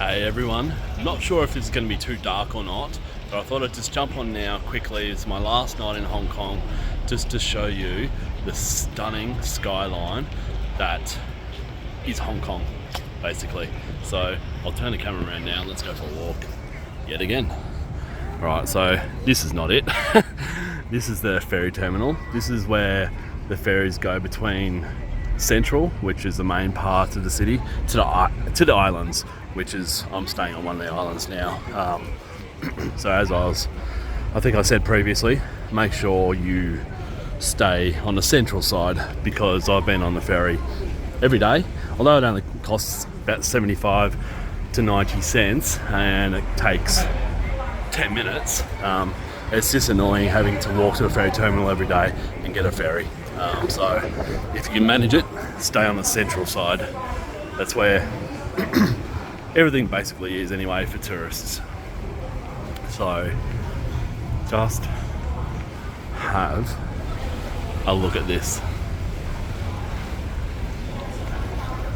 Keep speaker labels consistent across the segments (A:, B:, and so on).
A: Hey everyone, not sure if it's going to be too dark or not, but I thought I'd just jump on now quickly. It's my last night in Hong Kong, just to show you the stunning skyline that is Hong Kong, basically. So I'll turn the camera around now and let's go for a walk yet again. Right, so this is not it. This is the ferry terminal. This is where the ferries go between Central, which is the main part of the city, to the islands, which is, I'm staying on one of the islands now. So as I think I said previously, make sure you stay on the central side, because I've been on the ferry every day, although it only costs about 75 to 90 cents and it takes 10 minutes. It's just annoying having to walk to a ferry terminal every day and get a ferry. So if you can manage it, stay on the central side. That's where everything basically is anyway for tourists. So just have a look at this.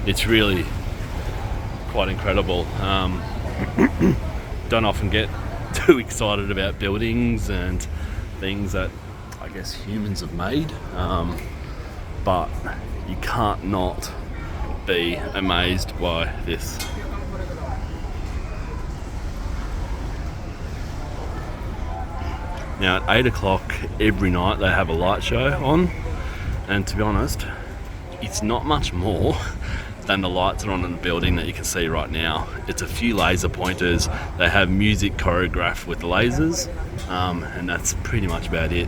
A: It's really quite incredible. Don't often get too excited about buildings and things that I guess humans have made, but you can't not be amazed by this. Now at 8 o'clock every night they have a light show on, and to be honest, it's not much more than the lights that are on in the building that you can see right now. It's a few laser pointers. They have music choreographed with the lasers, and that's pretty much about it.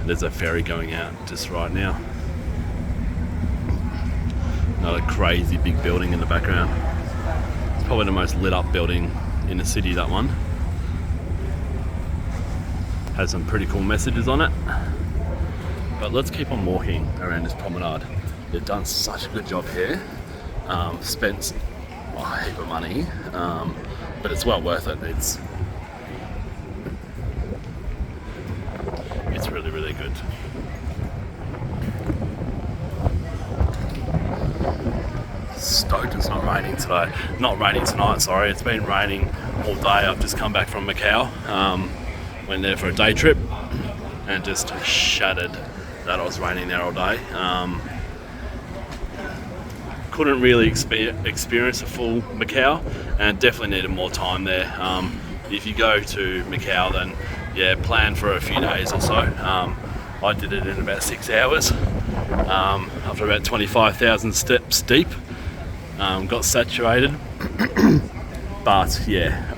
A: There's a ferry going out just right now. Another crazy big building in the background. It's probably the most lit up building in the city, that one. Has some pretty cool messages on it. But let's keep on walking around this promenade. They've done such a good job here. Spent a heap of money, but it's well worth it. It's really, really good. Stoked it's not raining today. Not raining tonight, sorry. It's been raining all day. I've just come back from Macau. Went there for a day trip and just shattered that it was raining there all day. Couldn't really experience a full Macau, and definitely needed more time there. If you go to Macau, then yeah, plan for a few days or so. I did it in about 6 hours, after about 25,000 steps deep. Got saturated, but yeah,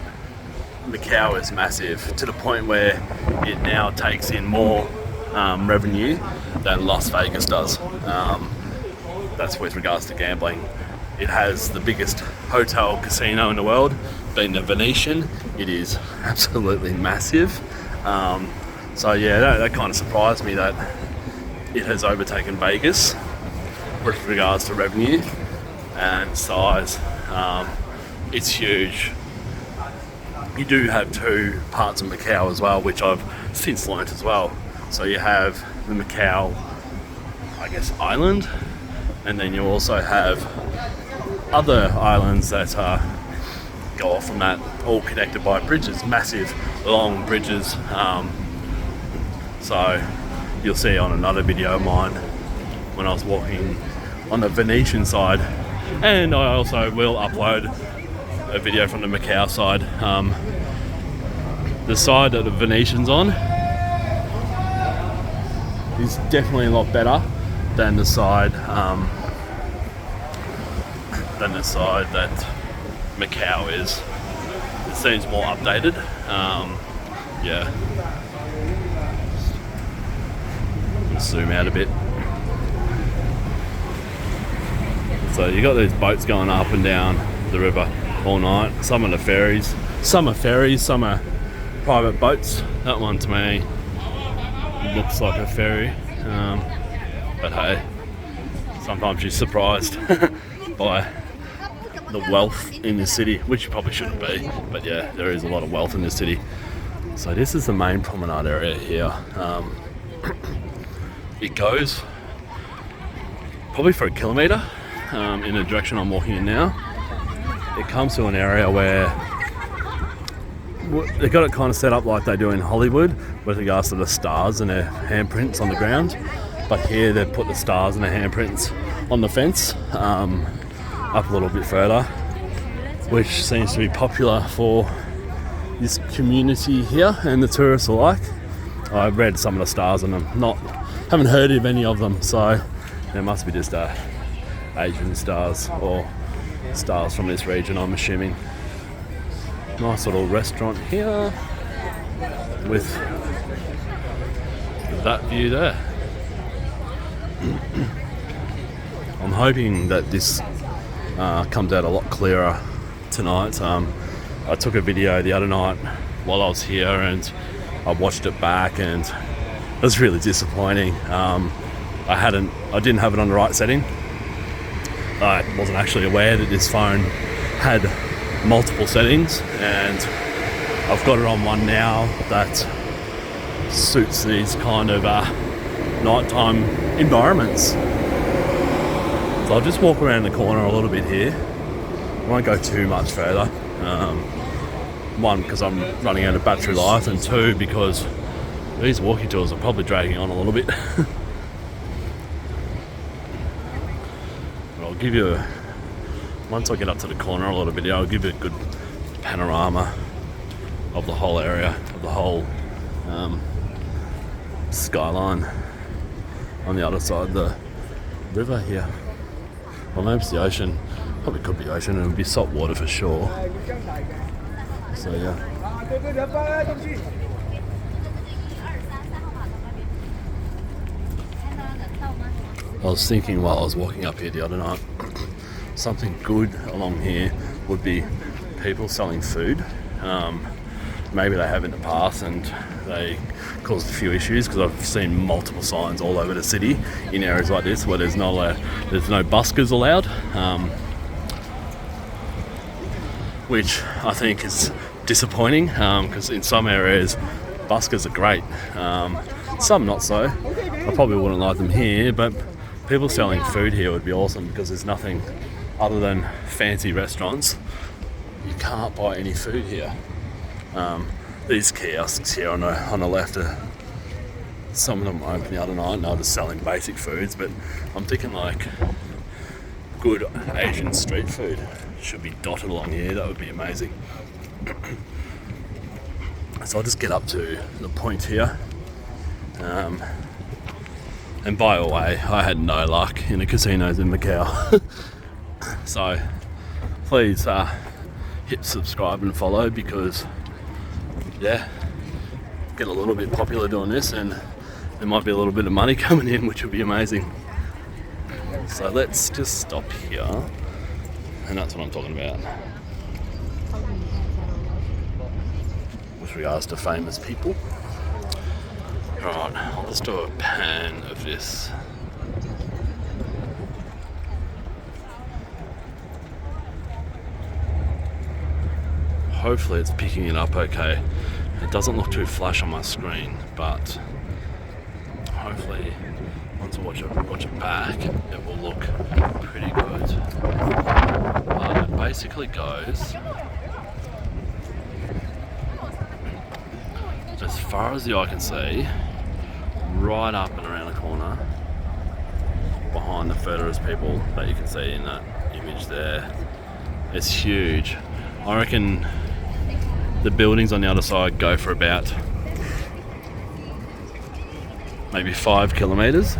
A: Macau is massive to the point where it now takes in more revenue than Las Vegas does. That's with regards to gambling. It has the biggest hotel casino in the world, being the Venetian. It is absolutely massive. So yeah, that kind of surprised me that it has overtaken Vegas with regards to revenue and size. It's huge. You do have two parts of Macau as well, which I've since learnt as well. So you have the Macau, I guess, island, and then you also have other islands that go off from that, all connected by bridges, massive long bridges. So you'll see on another video of mine when I was walking on the Venetian side, and I also will upload a video from the Macau side. The side that the Venetian's on is definitely a lot better than the side that Macau is. It seems more updated. Yeah. Let's zoom out a bit. So you got these boats going up and down the river all night. Some are ferries, some are private boats. That one to me looks like a ferry, but hey, sometimes you're surprised by the wealth in the city, which you probably shouldn't be, but yeah, there is a lot of wealth in the city. So this is the main promenade area here. It goes probably for a kilometre in the direction I'm walking in now. it comes to an area where they got it kind of set up like they do in Hollywood with regards to the stars and their handprints on the ground. But here they've put the stars and their handprints on the fence up a little bit further, which seems to be popular for this community here and the tourists alike. I've read some of the stars on them, haven't heard of any of them, so there must be just Asian stars or stars from this region, I'm assuming. Nice little restaurant here with that view there. I'm hoping that this comes out a lot clearer tonight. I took a video the other night while I was here and I watched it back and it was really disappointing. I didn't have it on the right setting. I wasn't actually aware that this phone had multiple settings, and I've got it on one now that suits these kind of nighttime environments. So I'll just walk around the corner a little bit here. I won't go too much further. One, because I'm running out of battery life, and two, because these walking tours are probably dragging on a little bit. But I'll give you once I get up to the corner a little bit, I'll give you a good panorama of the whole area, of the whole skyline on the other side of the river here. Well, maybe it's the ocean. Probably could be ocean, and it would be salt water for sure. So yeah. I was thinking while I was walking up here the other night, something good along here would be people selling food. Maybe they have in the past and they caused a few issues, because I've seen multiple signs all over the city in areas like this where there's no buskers allowed, which I think is disappointing, because in some areas buskers are great, some not so. I probably wouldn't like them here, but people selling food here would be awesome, because there's nothing other than fancy restaurants. You can't buy any food here. These kiosks here on the left, some of them were open the other night and they were just selling basic foods, but I'm thinking like good Asian street food should be dotted along here. That would be amazing. So I'll just get up to the point here. And by the way, I had no luck in the casinos in Macau. So please hit subscribe and follow, because yeah, get a little bit popular doing this and there might be a little bit of money coming in, which would be amazing. So let's just stop here, and that's what I'm talking about with regards to famous people. Right, I'll just do a pan of this. Hopefully it's picking it up okay. It doesn't look too flash on my screen, but hopefully once I watch it back, it will look pretty good. It basically goes as far as the eye can see, right up and around the corner, behind the photos people that you can see in that image there. It's huge. I reckon the buildings on the other side go for about maybe 5 kilometers,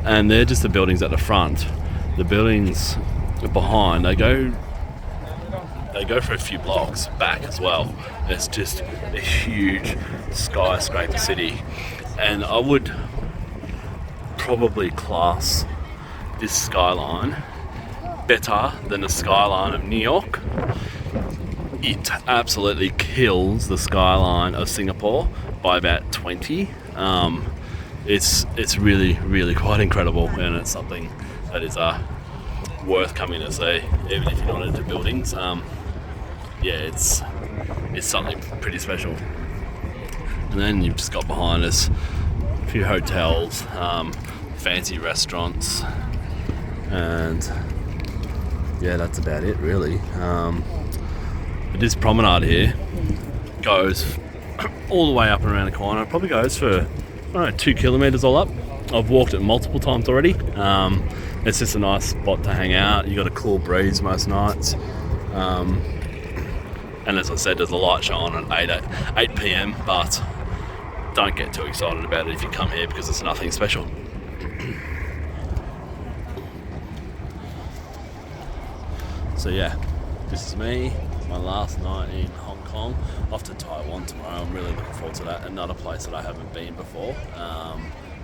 A: and they're just the buildings at the front. The buildings behind, they go for a few blocks back as well. It's just a huge skyscraper city, and I would probably class this skyline better than the skyline of New York. It absolutely kills the skyline of Singapore by about 20. It's really quite incredible, and it's something that is worth coming to see, even if you're not into buildings. Yeah, it's something pretty special. And then you've just got behind us a few hotels, fancy restaurants, and yeah, that's about it really. This promenade here goes all the way up and around the corner. It probably goes for, I don't know, 2 kilometres all up. I've walked it multiple times already. It's just a nice spot to hang out. You got a cool breeze most nights. And as I said, there's a light show on at 8 p.m, but don't get too excited about it if you come here because it's nothing special. So yeah, this is me, my last night in Hong Kong, off to Taiwan tomorrow. I'm really looking forward to that, another place that I haven't been before.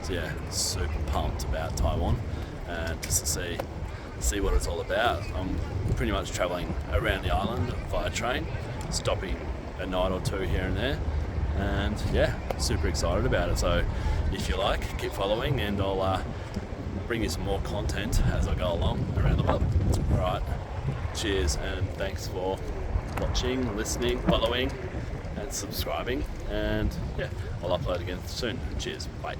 A: So yeah, super pumped about Taiwan, and just to see what it's all about. I'm pretty much travelling around the island via train, stopping a night or two here and there, and yeah, super excited about it. So if you like, keep following and I'll bring you some more content as I go along around the world. Alright, cheers and thanks for watching, listening, following and subscribing, and yeah, I'll upload again soon. Cheers, bye.